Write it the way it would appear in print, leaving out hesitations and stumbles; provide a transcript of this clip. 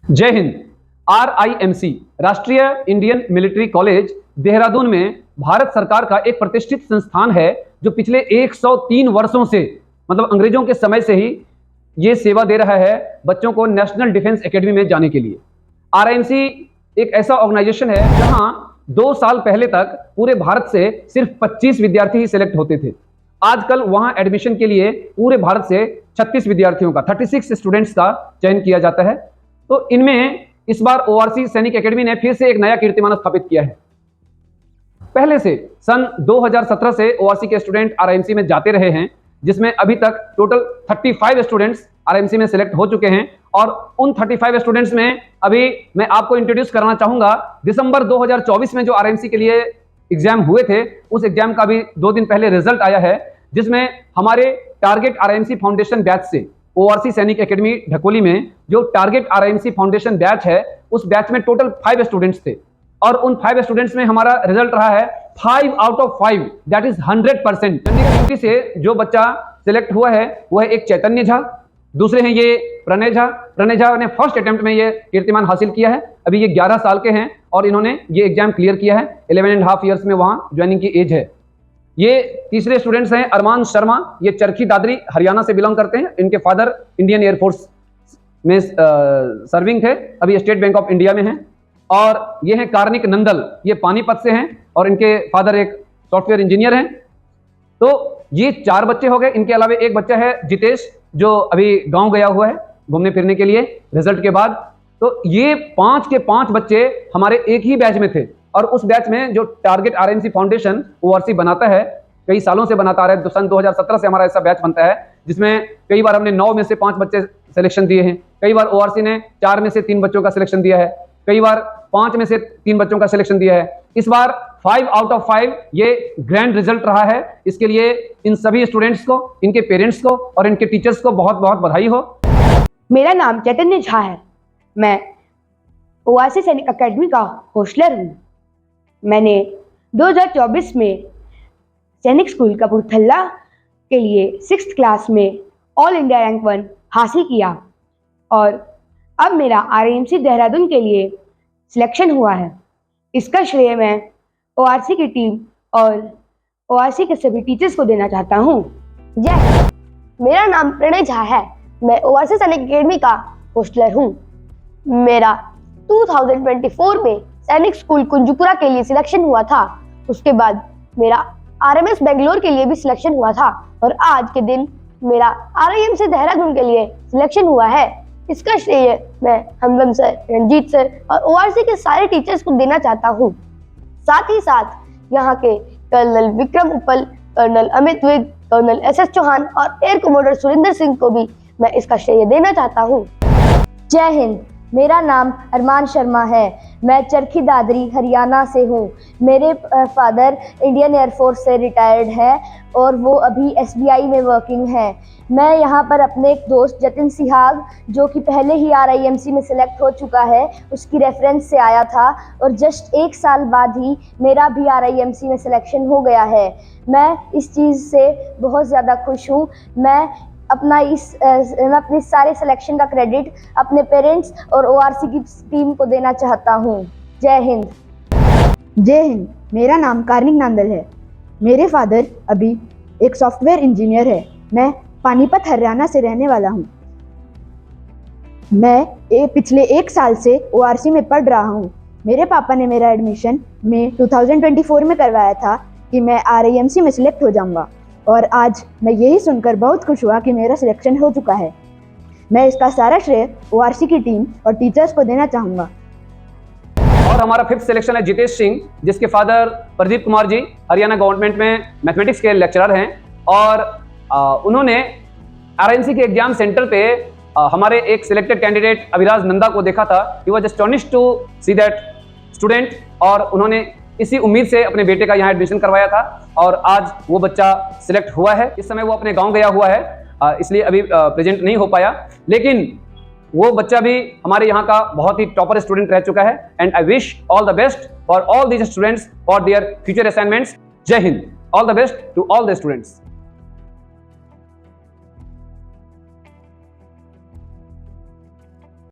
जय हिंद। RIMC राष्ट्रीय Indian military college Dehradun में भारत सरकार का एक प्रतिष्ठित संस्थान है जो पिछले 103 वर्षों से मतलब अंग्रेजों के समय से ही ये सेवा दे रहा है बच्चों को नेशनल डिफेंस एकेडमी में जाने के लिए। RIMC एक ऐसा ऑर्गेनाइजेशन है जहां 2 साल पहले तक पूरे भारत से सिर्फ 25 विद्यार्थी ही सिलेक्ट होते थे। आजकल वहां एडमिशन के लिए पूरे भारत से 36 विद्यार्थियों का 36 स्टूडेंट्स का चयन किया जाता है। तो इनमें इस बार ORC सैनिक एकेडमी ने फिर से एक नया कीर्तिमान स्थापित किया है। पहले से सन 2017 से ORC के स्टूडेंट RIMC में जाते रहे हैं, जिसमें अभी तक टोटल 35 स्टूडेंट्स RIMC में सिलेक्ट हो चुके हैं। और उन 35 स्टूडेंट्स में अभी मैं आपको इंट्रोड्यूस करना चाहूंगा दिसंबर 2024 में जो RIMC के लिए एग्जाम हुए थे, उस एग्जाम का भी 2 दिन पहले रिजल्ट आया है, जिसमें हमारे टारगेट RIMC फाउंडेशन बैच से ORC सैनिक एकेडमी ढकोली में जो टारगेट RIMC फाउंडेशन बैच है, उस बैच में टोटल 5 स्टूडेंट्स थे और उन 5 स्टूडेंट्स में हमारा रिजल्ट रहा है 5 out of 5, that is 100%। Chandigarh university से जो बच्चा सिलेक्ट हुआ है वो है एक चैतन्य झा, दूसरे हैं ये प्रणय झा। प्रणय झा ने फर्स्ट अटेम्प्ट में ये कीर्तिमान हासिल किया है। अभी ये 11 साल के हैं और इन्होंने ये एग्जाम क्लियर किया है। 11.5 ईयर्स में वहां ज्वाइनिंग की एज है। ये तीसरे स्टूडेंट्स हैं अरमान शर्मा, ये चरखी दादरी हरियाणा से बिलोंग करते हैं। इनके फादर इंडियन एयरफोर्स में सर्विंग थे, अभी स्टेट बैंक ऑफ इंडिया में हैं। और ये हैं कार्निक नंदल, ये पानीपत से हैं और इनके फादर एक सॉफ्टवेयर इंजीनियर हैं। तो ये 4 बच्चे हो गए। इनके अलावा एक बच्चा है जितेश, जो अभी गांव गया हुआ है घूमने फिरने के लिए रिजल्ट के बाद। तो ये 5 के 5 बच्चे हमारे एक ही बैच में थे और उस बैच में जो टारगेट RIMC फाउंडेशन ORC बनाता है, कई सालों से बनाता आ रहा है। तो सन 2017 से हमारा ऐसा बैच बनता है जिसमें कई बार हमने 9 में से 5 बच्चे सिलेक्शन दिए हैं, कई बार ORC ने 4 में से 3 बच्चों का सिलेक्शन दिया है, कई बार 5 में से 3 बच्चों का सिलेक्शन दिया है। इस बार 5 आउट ऑफ 5 ये ग्रैंड रिजल्ट रहा है। इसके लिए इन सभी स्टूडेंट्स को, इनके पेरेंट्स को और इनके टीचर्स को बहुत बहुत बधाई हो। मेरा नाम चैतन्य झा है। मैं ORC सैनिक एकेडमी का होस्टलर हूँ। मैंने 2024 में सैनिक स्कूल कपूरथला के लिए 6th क्लास में ऑल इंडिया रैंक 1 हासिल किया और अब मेरा RIMC देहरादून के लिए सिलेक्शन हुआ है। इसका श्रेय मैं ORC की टीम और ORC के सभी टीचर्स को देना चाहता हूँ। जय हिंद। मेरा नाम प्रणय झा है। मैं ORC सैनिक एकेडमी का होस्टलर हूँ। मेरा 2024 में सैनिक स्कूल कुंजपुरा के लिए सिलेक्शन हुआ था। उसके बाद मेरा RMS बेंगलोर के लिए भी सिलेक्शन हुआ था और आज के दिन मेरा RIMC देहरादून के लिए सिलेक्शन हुआ है। इसका श्रेय मैं हमदम सर, रंजीत सर और ORC के सारे टीचर्स को देना चाहता हूँ। साथ ही साथ यहाँ के colonel Vikram Uppal, colonel Amit Vig, colonel SS Chauhan और एयर कमोडर सुरेंद्र सिंह को भी मैं इसका श्रेय देना चाहता हूँ। जय हिंद। मेरा नाम अरमान शर्मा है। मैं चरखी दादरी हरियाणा से हूँ। मेरे फादर इंडियन एयरफोर्स से रिटायर्ड है और वो अभी SBI में वर्किंग है। मैं यहाँ पर अपने एक दोस्त जतिन सिहाग, जो कि पहले ही RIMC में सिलेक्ट हो चुका है, उसकी रेफरेंस से आया था और जस्ट 1 साल बाद ही मेरा भी RIMC में सिलेक्शन हो गया है। मैं इस चीज़ से बहुत ज़्यादा खुश हूँ। मैं अपने सारे सिलेक्शन का क्रेडिट अपने पेरेंट्स और ORC की टीम को देना चाहता हूँ। जय हिंद। जय हिंद। मेरा नाम कार्निक नंदल है। मेरे फादर अभी एक सॉफ्टवेयर इंजीनियर है। मैं पानीपत हरियाणा से रहने वाला हूँ। मैं पिछले 1 साल से ORC में पढ़ रहा हूँ। मेरे पापा ने मेरा एडमिशन में 2024 में करवाया था कि मैं RIMC में सिलेक्ट हो जाऊँगा और आज मैं यही सुनकर बहुत खुश हुआ कि मेरा सिलेक्शन हो चुका है। मैं इसका सारा श्रेय ORC की टीम और टीचर्स को देना चाहूँगा। और हमारा 5th सिलेक्शन है जितेश सिंह, जिसके फादर प्रदीप कुमार जी हरियाणा गवर्नमेंट में मैथमेटिक्स के लेक्चरर हैं और उन्होंने RIMC के एग्जाम सेंटर पे हमारे एक सिलेक्टेड कैंडिडेट अभिराज नंदा को देखा था। He was astonished to see that student और उन्होंने इसी उम्मीद से अपने बेटे का यहाँ एडमिशन करवाया था और आज वो बच्चा सिलेक्ट हुआ है। इस समय वो अपने गांव गया हुआ है, इसलिए अभी प्रेजेंट नहीं हो पाया, लेकिन वो बच्चा भी हमारे यहाँ का बहुत ही टॉपर स्टूडेंट रह चुका है। And I wish all the best for all these students for their future assignments. जय Hind. All the best to all the students.